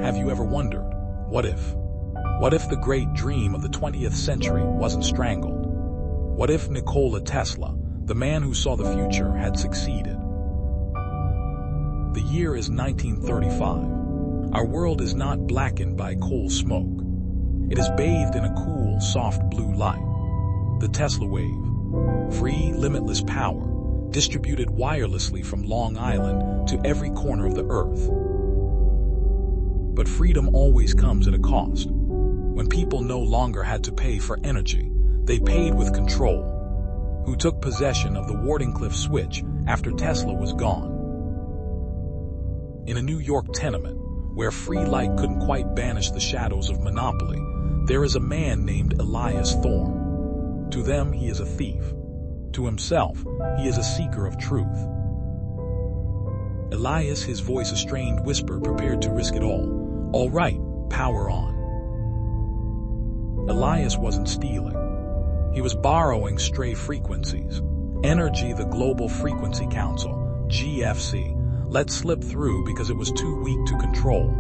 Have you ever wondered, what if? What if the great dream of the 20th century wasn't strangled? What if Nikola Tesla, the man who saw the future, had succeeded? The year is 1935. Our world is not blackened by coal smoke. It is bathed in a cool, soft blue light. The Tesla wave. Free, limitless power, distributed wirelessly from Long Island to every corner of the earth. But freedom always comes at a cost. When people no longer had to pay for energy, they paid with control. Who took possession of the Wardenclyffe switch after Tesla was gone? In a New York tenement, where free light couldn't quite banish the shadows of monopoly, there is a man named Elias Thorne. To them, he is a thief. To himself, he is a seeker of truth. Elias, his voice a strained whisper, prepared to risk it all. All right, power on. Elias wasn't stealing. He was borrowing stray frequencies. Energy the Global Frequency Council, GFC, let slip through because it was too weak to control.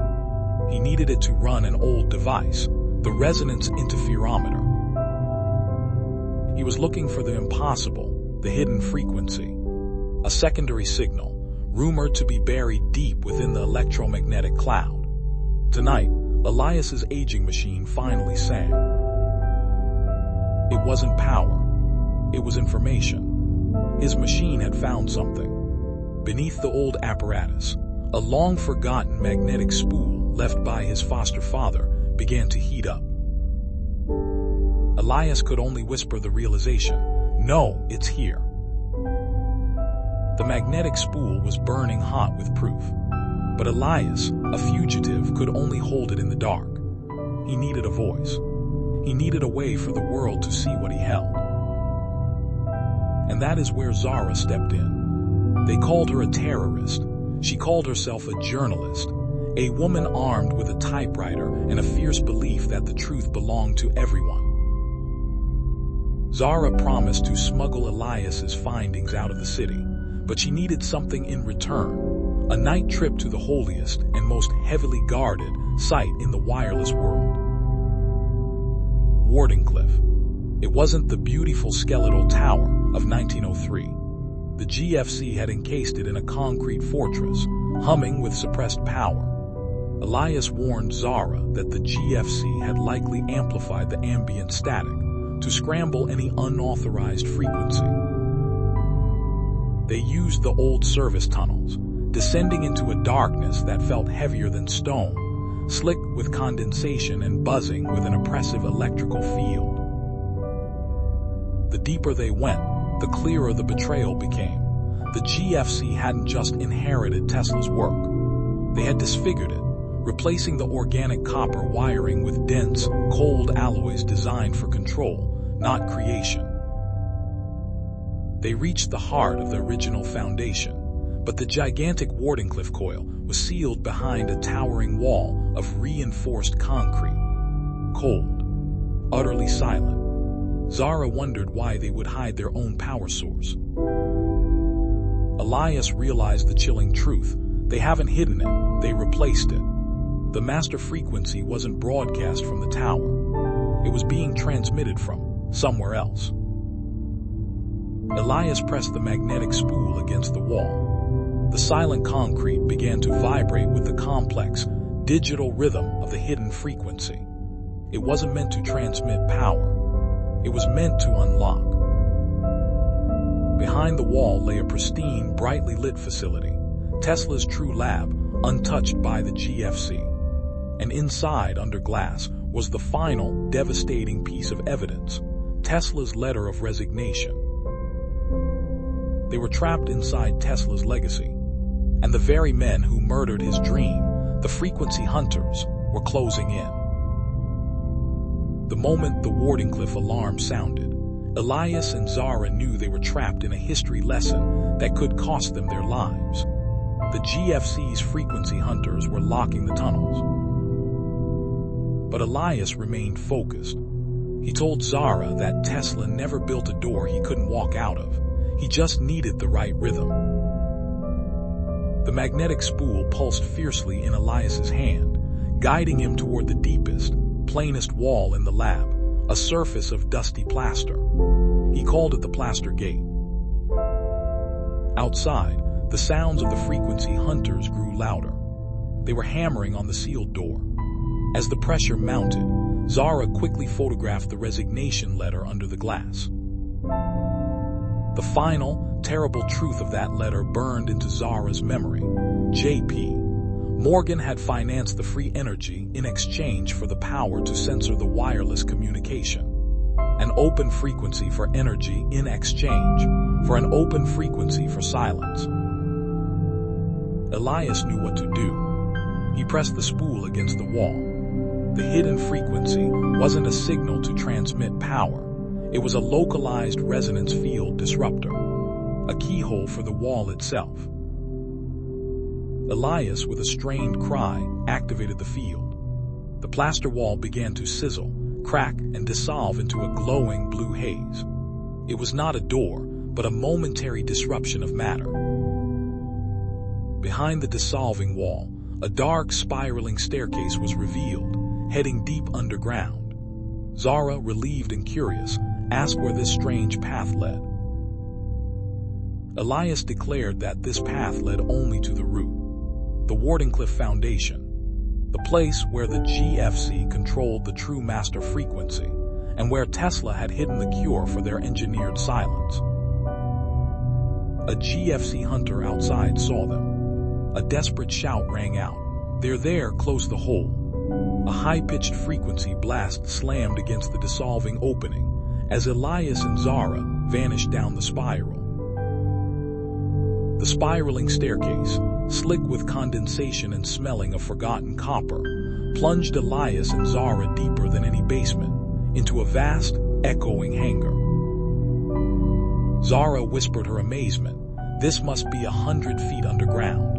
He needed it to run an old device, the resonance interferometer. He was looking for the impossible, the hidden frequency, a secondary signal, rumored to be buried deep within the electromagnetic cloud. Tonight, Elias's aging machine finally sang. It wasn't power, it was information. His machine had found something. Beneath the old apparatus, a long-forgotten magnetic spool left by his foster father began to heat up. Elias could only whisper the realization, no, it's here. The magnetic spool was burning hot with proof, but Elias, a fugitive, could only hold it in the dark. He needed a voice. He needed a way for the world to see what he held. And that is where Zara stepped in. They called her a terrorist. She called herself a journalist, a woman armed with a typewriter and a fierce belief that the truth belonged to everyone. Zara promised to smuggle Elias's findings out of the city, but she needed something in return, a night trip to the holiest and most heavily guarded site in the wireless world. Wardenclyffe. It wasn't the beautiful skeletal tower of 1903. The GFC had encased it in a concrete fortress, humming with suppressed power. Elias warned Zara that the GFC had likely amplified the ambient static to scramble any unauthorized frequency. They used the old service tunnels, descending into a darkness that felt heavier than stone, slick with condensation and buzzing with an oppressive electrical field. The deeper they went, the clearer the betrayal became. The GFC hadn't just inherited Tesla's work. They had disfigured it, replacing the organic copper wiring with dense, cold alloys designed for control, not creation. They reached the heart of the original foundation, but the gigantic Wardenclyffe coil was sealed behind a towering wall of reinforced concrete. Cold, utterly silent. Zara wondered why they would hide their own power source. Elias realized the chilling truth. They haven't hidden it, they replaced it. The master frequency wasn't broadcast from the tower. It was being transmitted from somewhere else. Elias pressed the magnetic spool against the wall. The silent concrete began to vibrate with the complex, digital rhythm of the hidden frequency. It wasn't meant to transmit power. It was meant to unlock. Behind the wall lay a pristine, brightly lit facility, Tesla's true lab, untouched by the GFC. And inside, under glass, was the final, devastating piece of evidence, Tesla's letter of resignation. They were trapped inside Tesla's legacy, and the very men who murdered his dream, the frequency hunters, were closing in. The moment the Wardenclyffe alarm sounded, Elias and Zara knew they were trapped in a history lesson that could cost them their lives. The GFC's frequency hunters were locking the tunnels. But Elias remained focused. He told Zara that Tesla never built a door he couldn't walk out of. He just needed the right rhythm. The magnetic spool pulsed fiercely in Elias's hand, guiding him toward the deepest, plainest wall in the lab, a surface of dusty plaster. He called it the plaster gate. Outside, the sounds of the frequency hunters grew louder. They were hammering on the sealed door. As the pressure mounted, Zara quickly photographed the resignation letter under the glass. The final, terrible truth of that letter burned into Zara's memory. J.P. Morgan had financed the free energy in exchange for the power to censor the wireless communication. An open frequency for energy in exchange for an open frequency for silence. Elias knew what to do. He pressed the spool against the wall. The hidden frequency wasn't a signal to transmit power. It was a localized resonance field disruptor, a keyhole for the wall itself. Elias, with a strained cry, activated the field. The plaster wall began to sizzle, crack, and dissolve into a glowing blue haze. It was not a door, but a momentary disruption of matter. Behind the dissolving wall, a dark, spiraling staircase was revealed, heading deep underground. Zara, relieved and curious, asked where this strange path led. Elias declared that this path led only to the root, the Wardenclyffe Foundation, the place where the GFC controlled the true master frequency, and where Tesla had hidden the cure for their engineered silence. A GFC hunter outside saw them. A desperate shout rang out. "They're there, close the hole." A high-pitched frequency blast slammed against the dissolving opening as Elias and Zara vanished down the spiral. The spiraling staircase, slick with condensation and smelling of forgotten copper, plunged Elias and Zara deeper than any basement, into a vast, echoing hangar. Zara whispered her amazement. This must be 100 feet underground.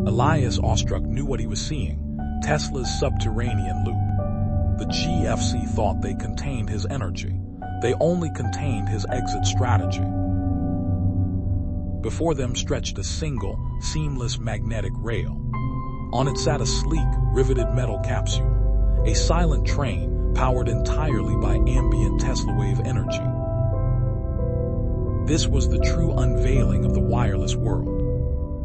Elias, awestruck, knew what he was seeing: Tesla's subterranean loop. The GFC thought they contained his energy. They only contained his exit strategy. Before them stretched a single, seamless magnetic rail. On it sat a sleek, riveted metal capsule, a silent train powered entirely by ambient Tesla wave energy. This was the true unveiling of the wireless world.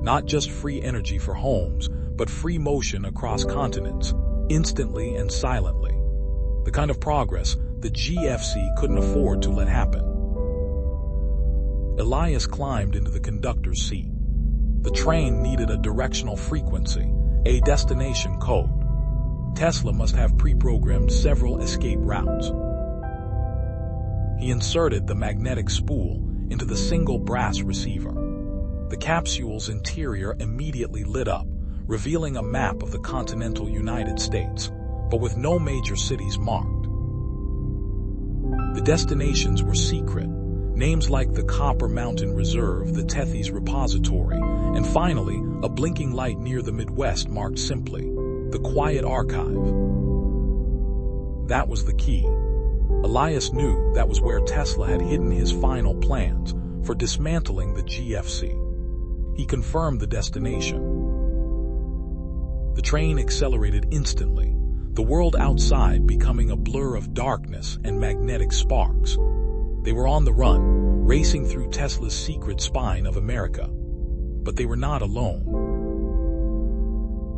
Not just free energy for homes, but free motion across continents, instantly and silently. The kind of progress the GFC couldn't afford to let happen. Elias climbed into the conductor's seat. The train needed a directional frequency, a destination code. Tesla must have pre-programmed several escape routes. He inserted the magnetic spool into the single brass receiver. The capsule's interior immediately lit up, revealing a map of the continental United States, but with no major cities marked. The destinations were secret, names like the Copper Mountain Reserve, the Tethys Repository, and finally, a blinking light near the Midwest marked simply, the Quiet Archive. That was the key. Elias knew that was where Tesla had hidden his final plans for dismantling the GFC. He confirmed the destination. The train accelerated instantly, the world outside becoming a blur of darkness and magnetic sparks. They were on the run, racing through Tesla's secret spine of America. But they were not alone.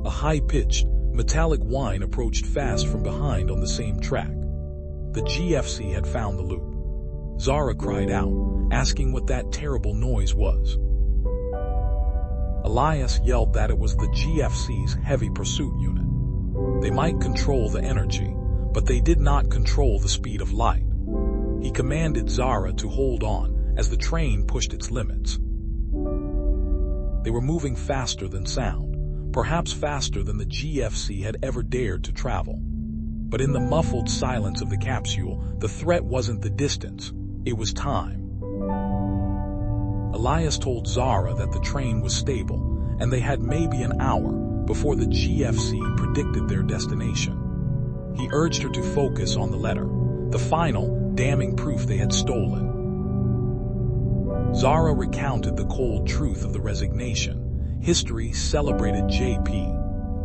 A high-pitched, metallic whine approached fast from behind on the same track. The GFC had found the loop. Zara cried out, asking what that terrible noise was. Elias yelled that it was the GFC's heavy pursuit unit. They might control the energy, but they did not control the speed of light. He commanded Zara to hold on as the train pushed its limits. They were moving faster than sound, perhaps faster than the GFC had ever dared to travel. But in the muffled silence of the capsule, the threat wasn't the distance, it was time. Elias told Zara that the train was stable, and they had maybe an hour before the GFC predicted their destination. He urged her to focus on the letter, the final, damning proof they had stolen. Zara recounted the cold truth of the resignation. History celebrated J.P.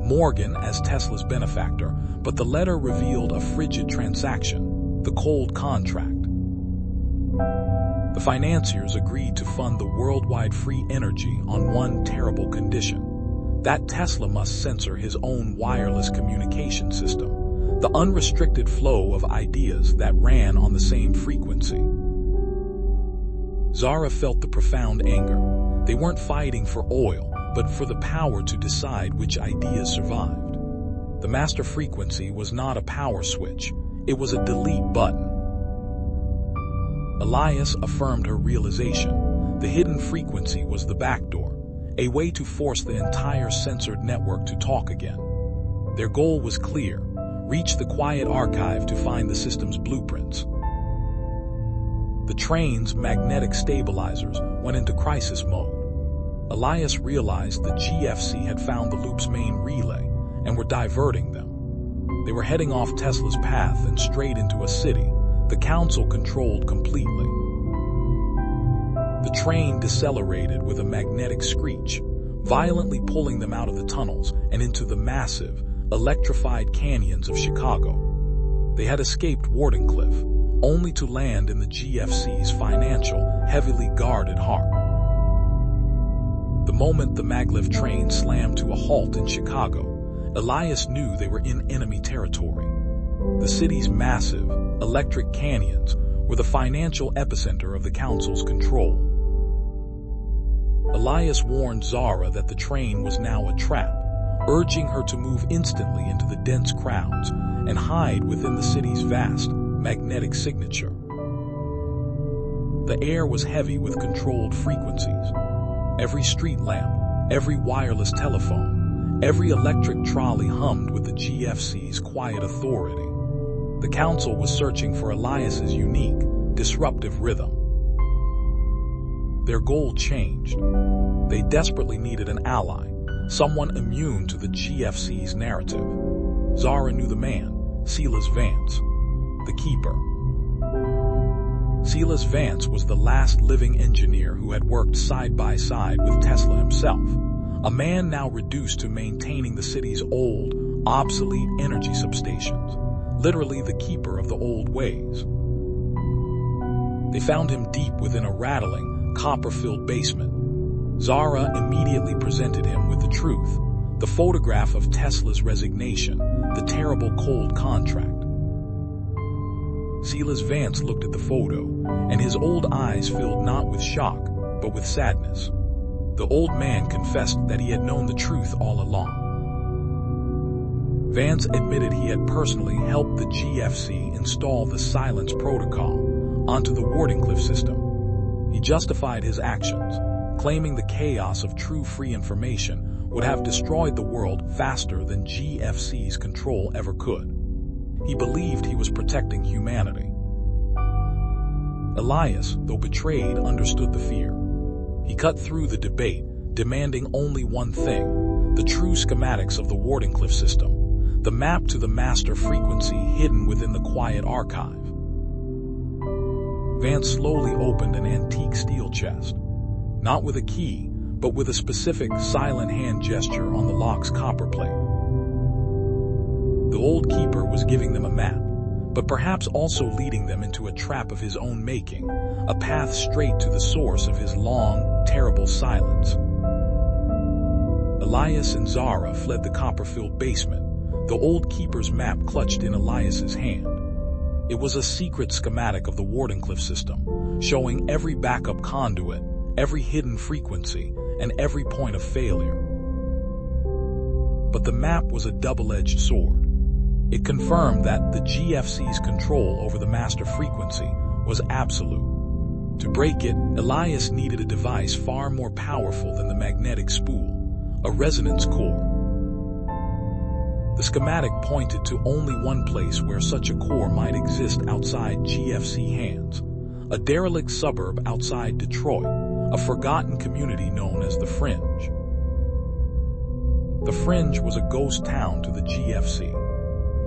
Morgan as Tesla's benefactor, but the letter revealed a frigid transaction, the cold contract. The financiers agreed to fund the worldwide free energy on one terrible condition: that Tesla must censor his own wireless communication system, the unrestricted flow of ideas that ran on the same frequency. Zara felt the profound anger. They weren't fighting for oil, but for the power to decide which ideas survived. The master frequency was not a power switch, it was a delete button. Elias affirmed her realization. The hidden frequency was the backdoor, a way to force the entire censored network to talk again. Their goal was clear: reach the quiet archive to find the system's blueprints. The train's magnetic stabilizers went into crisis mode. Elias realized the GFC had found the loop's main relay and were diverting them. They were heading off Tesla's path and straight into a city the council controlled completely. The train decelerated with a magnetic screech, violently pulling them out of the tunnels and into the massive, electrified canyons of Chicago. They had escaped Wardenclyffe, only to land in the GFC's financial, heavily guarded heart. The moment the maglev train slammed to a halt in Chicago, Elias knew they were in enemy territory. The city's massive, electric canyons were the financial epicenter of the council's control. Elias warned Zara that the train was now a trap, urging her to move instantly into the dense crowds and hide within the city's vast, magnetic signature. The air was heavy with controlled frequencies. Every street lamp, every wireless telephone, every electric trolley hummed with the GFC's quiet authority. The council was searching for Elias's unique, disruptive rhythm. Their goal changed. They desperately needed an ally, someone immune to the GFC's narrative. Zara knew the man, Silas Vance, the keeper. Silas Vance was the last living engineer who had worked side by side with Tesla himself, a man now reduced to maintaining the city's old, obsolete energy substations, literally the keeper of the old ways. They found him deep within a rattling, copper-filled basement. Zara immediately presented him with the truth, the photograph of Tesla's resignation, the terrible cold contract. Silas Vance looked at the photo, and his old eyes filled not with shock, but with sadness. The old man confessed that he had known the truth all along. Vance admitted he had personally helped the GFC install the silence protocol onto the Wardenclyffe system. He justified his actions, claiming the chaos of true free information would have destroyed the world faster than GFC's control ever could. He believed he was protecting humanity. Elias, though betrayed, understood the fear. He cut through the debate, demanding only one thing: the true schematics of the Wardenclyffe system, the map to the master frequency hidden within the quiet archive. Vance slowly opened an antique steel chest, not with a key, but with a specific silent hand gesture on the lock's copper plate. The old keeper was giving them a map, but perhaps also leading them into a trap of his own making, a path straight to the source of his long, terrible silence. Elias and Zara fled the copper-filled basement, the old keeper's map clutched in Elias's hand. It was a secret schematic of the Wardenclyffe system, showing every backup conduit, every hidden frequency, and every point of failure. But the map was a double-edged sword. It confirmed that the GFC's control over the master frequency was absolute. To break it, Elias needed a device far more powerful than the magnetic spool, a resonance core. The schematic pointed to only one place where such a core might exist outside GFC hands, a derelict suburb outside Detroit, a forgotten community known as the Fringe. The Fringe was a ghost town to the GFC.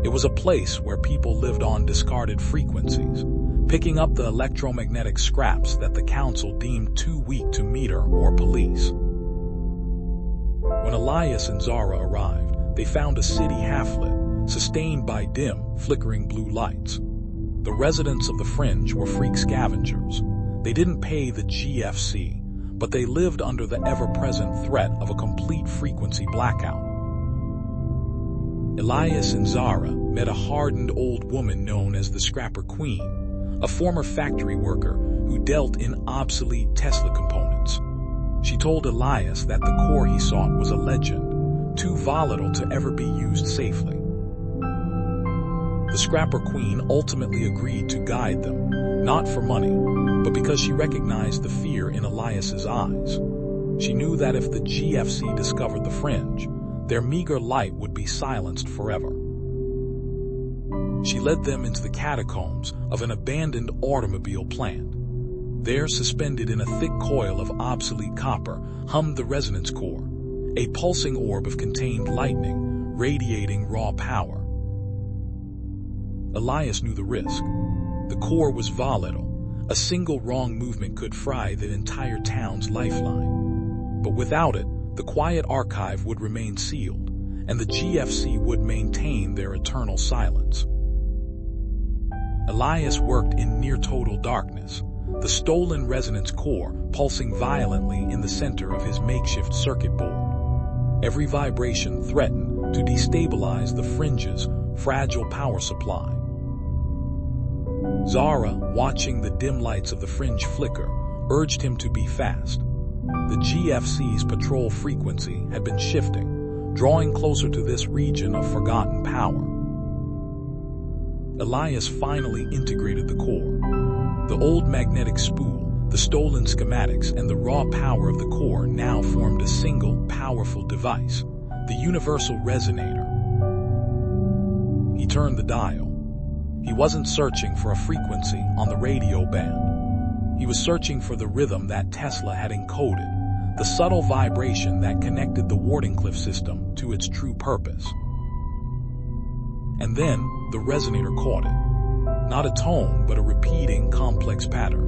It was a place where people lived on discarded frequencies, picking up the electromagnetic scraps that the council deemed too weak to meter or police. When Elias and Zara arrived, they found a city half-lit, sustained by dim, flickering blue lights. The residents of the fringe were freak scavengers. They didn't pay the GFC, but they lived under the ever-present threat of a complete frequency blackout. Elias and Zara met a hardened old woman known as the Scrapper Queen, a former factory worker who dealt in obsolete Tesla components. She told Elias that the core he sought was a legend, too volatile to ever be used safely. The Scrapper Queen ultimately agreed to guide them, not for money, but because she recognized the fear in Elias's eyes. She knew that if the GFC discovered the fringe, their meager light would be silenced forever. She led them into the catacombs of an abandoned automobile plant. There, suspended in a thick coil of obsolete copper, hummed the resonance core, a pulsing orb of contained lightning, radiating raw power. Elias knew the risk. The core was volatile. A single wrong movement could fry the entire town's lifeline. But without it, the quiet archive would remain sealed, and the GFC would maintain their eternal silence. Elias worked in near-total darkness, the stolen resonance core pulsing violently in the center of his makeshift circuit board. Every vibration threatened to destabilize the fringe's fragile power supply. Zara, watching the dim lights of the fringe flicker, urged him to be fast. The GFC's patrol frequency had been shifting, drawing closer to this region of forgotten power. Elias finally integrated the core. The old magnetic spool, the stolen schematics, and the raw power of the core now formed a single, powerful device, the universal resonator. He turned the dial. He wasn't searching for a frequency on the radio band. He was searching for the rhythm that Tesla had encoded, the subtle vibration that connected the Wardenclyffe system to its true purpose. And then, the resonator caught it. Not a tone, but a repeating, complex pattern.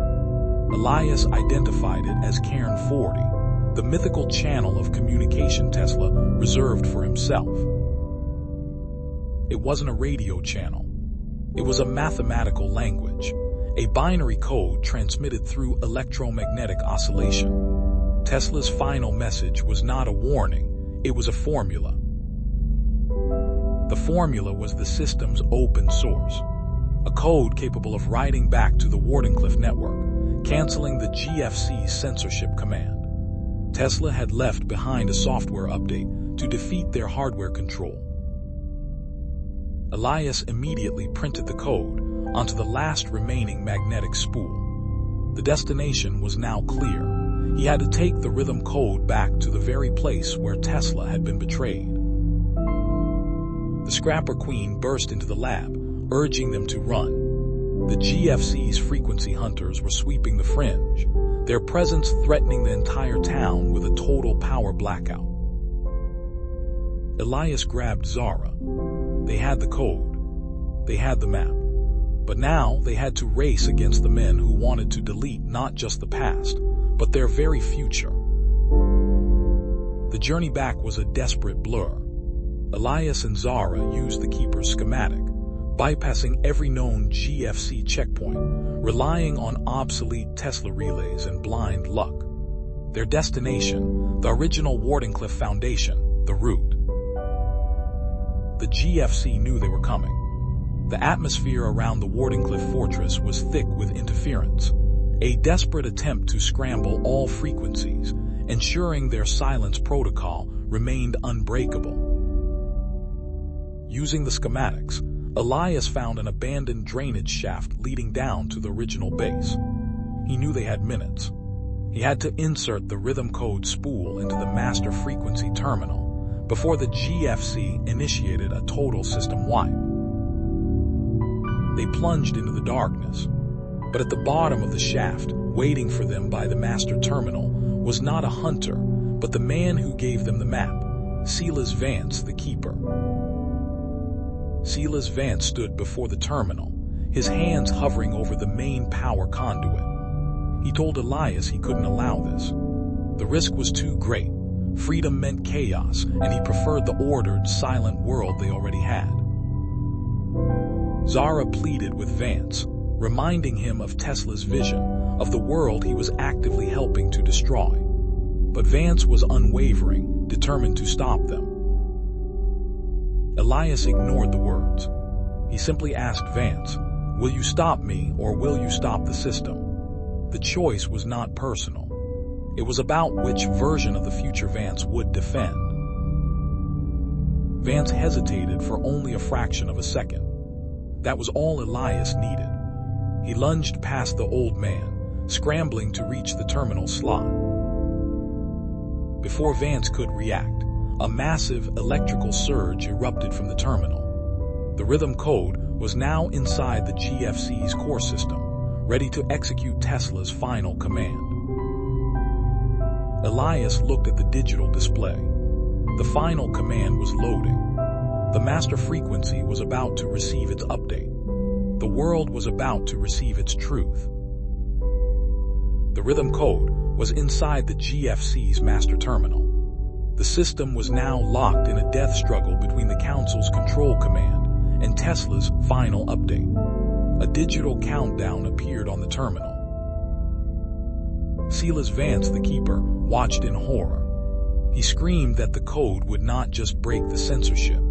Elias identified it as Cairn 40, the mythical channel of communication Tesla reserved for himself. It wasn't a radio channel. It was a mathematical language, a binary code transmitted through electromagnetic oscillation. Tesla's final message was not a warning, it was a formula. The formula was the system's open source, a code capable of writing back to the Wardenclyffe network, canceling the GFC's censorship command. Tesla had left behind a software update to defeat their hardware control. Elias immediately printed the code onto the last remaining magnetic spool. The destination was now clear. He had to take the rhythm code back to the very place where Tesla had been betrayed. The Scrapper Queen burst into the lab, urging them to run. The GFC's frequency hunters were sweeping the fringe, their presence threatening the entire town with a total power blackout. Elias grabbed Zara. They had the code. They had the map. But now they had to race against the men who wanted to delete not just the past, but their very future. The journey back was a desperate blur. Elias and Zara used the Keeper's schematic, bypassing every known GFC checkpoint, relying on obsolete Tesla relays and blind luck. Their destination, the original Wardenclyffe Foundation, the route. The GFC knew they were coming. The atmosphere around the Wardenclyffe fortress was thick with interference, a desperate attempt to scramble all frequencies, ensuring their silence protocol remained unbreakable. Using the schematics, Elias found an abandoned drainage shaft leading down to the original base. He knew they had minutes. He had to insert the rhythm code spool into the master frequency terminal before the GFC initiated a total system wipe. They plunged into the darkness, but at the bottom of the shaft, waiting for them by the master terminal, was not a hunter, but the man who gave them the map, Silas Vance, the Keeper. Silas Vance stood before the terminal, his hands hovering over the main power conduit. He told Elias he couldn't allow this. The risk was too great, freedom meant chaos, and he preferred the ordered, silent world they already had. Zara pleaded with Vance, reminding him of Tesla's vision, of the world he was actively helping to destroy. But Vance was unwavering, determined to stop them. Elias ignored the words. He simply asked Vance, "Will you stop me or will you stop the system?" The choice was not personal. It was about which version of the future Vance would defend. Vance hesitated for only a fraction of a second. That was all Elias needed. He lunged past the old man, scrambling to reach the terminal slot. Before Vance could react, a massive electrical surge erupted from the terminal. The rhythm code was now inside the GFC's core system, ready to execute Tesla's final command. Elias looked at the digital display. The final command was loading. The master frequency was about to receive its update. The world was about to receive its truth. The rhythm code was inside the GFC's master terminal. The system was now locked in a death struggle between the Council's control command and Tesla's final update. A digital countdown appeared on the terminal. Silas Vance, the Keeper, watched in horror. He screamed that the code would not just break the censorship,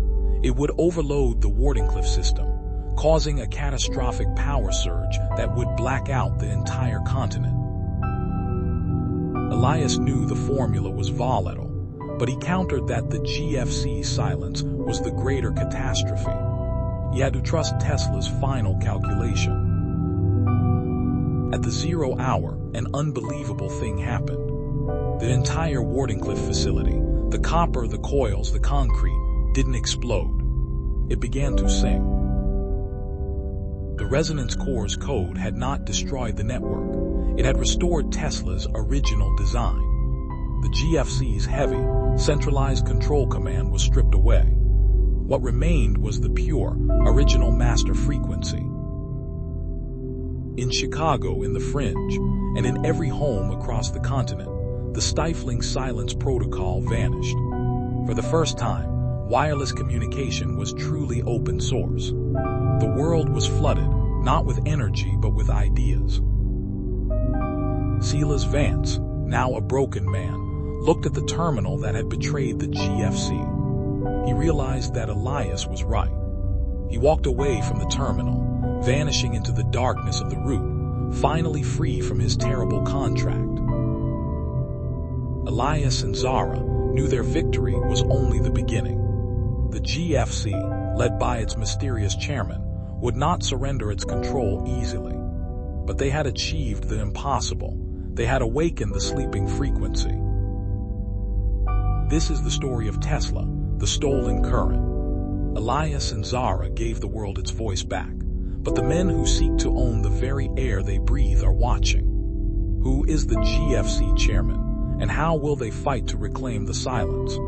it would overload the Wardenclyffe system, causing a catastrophic power surge that would black out the entire continent. Elias knew the formula was volatile, but he countered that the GFC's silence was the greater catastrophe. He had to trust Tesla's final calculation. At the 0 hour, an unbelievable thing happened. The entire Wardenclyffe facility, the copper, the coils, the concrete, didn't explode. It began to sing. The resonance core's code had not destroyed the network. It had restored Tesla's original design. The GFC's heavy, centralized control command was stripped away. What remained was the pure, original master frequency. In Chicago, in the Fringe, and in every home across the continent, the stifling silence protocol vanished. For the first time, wireless communication was truly open source. The world was flooded, not with energy but with ideas. Silas Vance, now a broken man, looked at the terminal that had betrayed the GFC. He realized that Elias was right. He walked away from the terminal, vanishing into the darkness of the route, finally free from his terrible contract. Elias and Zara knew their victory was only the beginning. The GFC, led by its mysterious chairman, would not surrender its control easily. But they had achieved the impossible. They had awakened the sleeping frequency. This is the story of Tesla, the stolen current. Elias and Zara gave the world its voice back, but the men who seek to own the very air they breathe are watching. Who is the GFC chairman, and how will they fight to reclaim the silence?